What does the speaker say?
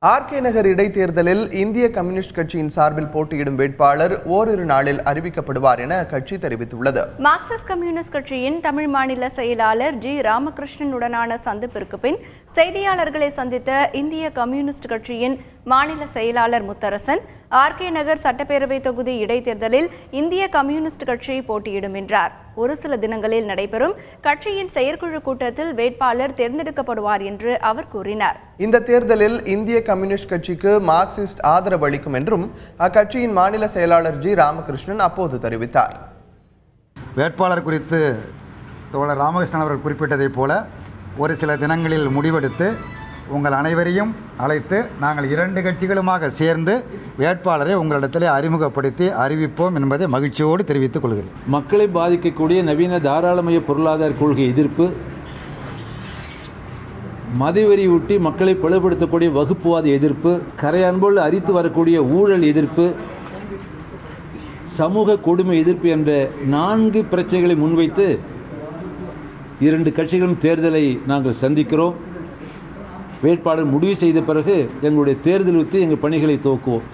RK நகர் இடைத்தேர்தலில் இந்திய communist கட்சியின் சார்பில் போட்டியிடும் வேட்பாளர் ஓரிரு நாளில் அறிவிக்கப்படுவார் என கட்சி தெரிவித்துள்ளது. மார்க்சிஸ்ட் கம்யூனிஸ்ட் கட்சியின் தமிழ் மாநில செயலாளர் ஜி ராமகிருஷ்ணனுடனான சந்திப்பிற்கு பின் செய்தியாளர்களை சந்தித்த இந்திய கம்யூனிஸ்ட் கட்சியின் மாநில செயலாளர் முத்தரசன், ஆர்கே நகர் சட்டப்பேரவை தொகுதி இடைத்தேர்தலில் இந்திய கம்யூனிஸ்ட் கட்சி போட்டியிடும் என்றார். ஒரு சில தினங்களில் நடைபெறும் கட்சியின் செயற்குழு கூட்டத்தில் வேட்பாளர் தேர்ந்தெடுக்கப்படுவார் என்று அவர் கூறினார். இந்த தேர்தலில் இந்திய கம்யூனிஸ்ட் கட்சிக்கு மார்க்சிஸ்ட் ஆதரவு அளிக்கும் என்றும் அக்கட்சியின் மாநில செயலாளர் ஜி ராமகிருஷ்ணன் அப்போது தெரிவித்தார். வேட்பாளர் குறித்து தோழர் ராமகிருஷ்ணன் அவர்கள் குறிப்பிட்டதைப் போல ஒரு சில தினங்களில் முடிவெடுத்து உங்கள் அனைவரையும் அழைத்து நாங்கள் 2 கட்சிகளுமாக சேர்ந்து வேட்பாளரை உங்களிடத்திலே அறிமுகப்படுத்தி அறிவிப்போம் என்பதை மகிழ்ச்சியோடு தெரிவித்துக் கொள்கிறேன். மக்களை பாதிக்கக்கூடிய நவீன தாராளமய பொருளாதார கொள்கை எதிர்ப்பு, மதவெறி ஊட்டி மக்களை பிளவுபடுத்தக்கூடிய வகுப்புவாத எதிர்ப்பு, கரையான்போல் அரித்து வரக்கூடிய ஊழல் எதிர்ப்பு, சமூக கொடுமை எதிர்ப்பு என்ற 4 பிரச்சனைகளை முன்வைத்து 2 கட்சிகளும் தேர்தலை நாங்கள் சந்திக்கிறோம். வேட்பாளர் முடிவு செய்த பிறகு எங்களுடைய தேர்தல் வைத்து எங்கள் பணிகளை துவக்குவோம்.